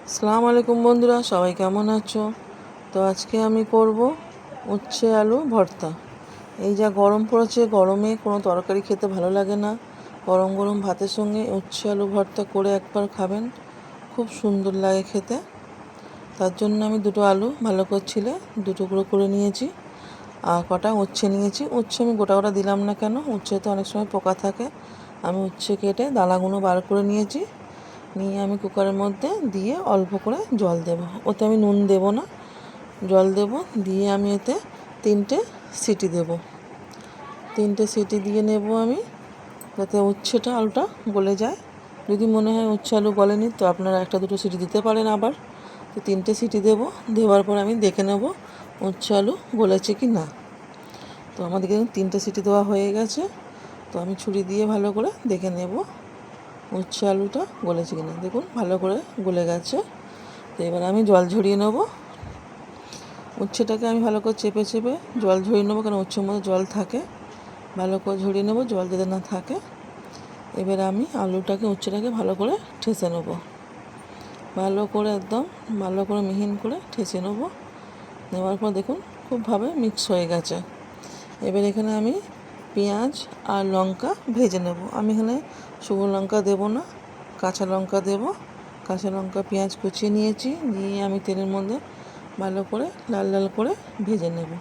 আসসালামু আলাইকুম বন্ধুরা, সবাই কেমন আছো? তো আজকে আমি করব উচ্ছে আলু ভর্তা। এই যা গরম পড়েছে, গরমে কোনো তরকারি খেতে ভালো লাগে না। গরম গরম ভাতের সঙ্গে উচ্ছে আলু ভর্তা করে একবার খাবেন, খুব সুন্দর লাগে খেতে। তার জন্য আমি দুটো আলু ভালো করে ছিলে টুকরো করে নিয়েছি, আর কটা উচ্ছে নিয়েছি। উচ্ছে আমি গোটা গোটা দিলাম না কেন, উচ্ছে তো অনেক সময় পোকা থাকে। আমি উচ্ছে কেটে দানাগুলো বার করে নিয়েছি। নিয়ে আমি কুকারের মধ্যে দিয়ে অল্প করে জল দেব। ওতে আমি নুন দেব না, জল দেব। দিয়ে আমি এতে 3টে সিটি দেব। 3টে সিটি দিয়ে নেব আমি, যাতে উচ্ছেটা আলুটা গলে যায়। যদি মনে হয় উচ্ছে আলু গলেনি, তো আপনারা 1-2 সিটি দিতে পারেন আবার। তো 3টে সিটি দেব। দেওয়ার পর আমি দেখে নেব উচ্ছে আলু গলেছে কি না। তো আমাদেরকে 3টে সিটি দেওয়া হয়ে গেছে। তো আমি ছুরি দিয়ে ভালো করে দেখে নেব উচ্ছে আলুটা গলেছে কিনা। দেখুন ভালো করে গলে গেছে। তো এবার আমি জল ঝরিয়ে নেব। উচ্ছেটাকে আমি ভালো করে চেপে চেপে জল ঝরিয়ে নেবো, কারণ উচ্ছের মধ্যে জল থাকে। ভালো করে ঝরিয়ে নেবো, জল যাতে না থাকে। এবার আমি আলুটাকে উচ্ছেটাকে ভালো করে ঠেসে নেব, ভালো করে একদম ভালো করে মিহিন করে ঠেসে নেব। নেওয়ার পর দেখুন খুবভাবে মিক্স হয়ে গেছে। এবার এখানে আমি পেঁয়াজ আর লঙ্কা ভেজে নেব। আমি এখানে শুকনো লঙ্কা দেবো না, কাঁচা লঙ্কা দেব। কাঁচা লঙ্কা পেঁয়াজ কুচিয়ে নিয়েছি, নিয়ে আমি তেলের মধ্যে ভালো করে লাল লাল করে ভেজে নেব।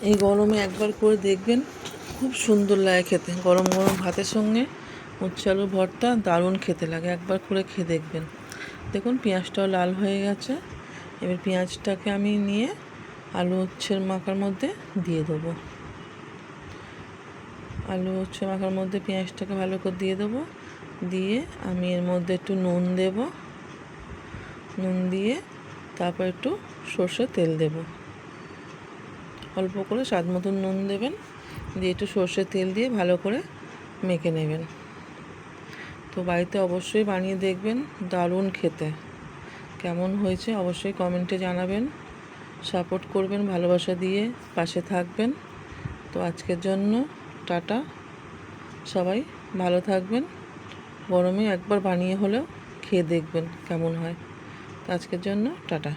এই গরমে একবার করে দেখবেন, খুব সুন্দর লাগে খেতে। গরম গরম ভাতের সঙ্গে উচ্ছে আলু ভর্তা দারুণ খেতে লাগে, একবার করে খেয়ে দেখবেন। দেখুন পেঁয়াজটাও লাল হয়ে গেছে। এবার পেঁয়াজটাকে আমি নিয়ে আলু উচ্ছের মাখার মধ্যে দিয়ে দেবো। আলু উচ্ছে মাখার মধ্যে পেঁয়াজটাকে ভালো করে দিয়ে দেবো। দিয়ে আমি এর মধ্যে একটু নুন দেব। নুন দিয়ে তারপর একটু সর্ষের তেল দেব। অল্প করে স্বাদ মতন নুন দেবেন, দিয়ে একটু সর্ষের তেল দিয়ে ভালো করে মেখে নেবেন। তো বাড়িতে অবশ্যই বানিয়ে দেখবেন, দারুণ খেতে। কেমন হয়েছে অবশ্যই কমেন্টে জানাবেন। সাপোর্ট করবেন, ভালোবাসা দিয়ে পাশে থাকবেন। তো আজকের জন্য টাটা। সবাই ভালো থাকবেন। গরমে একবার বানিয়ে হলেও খেয়ে দেখবেন কেমন হয়। তো আজকের জন্য টাটা।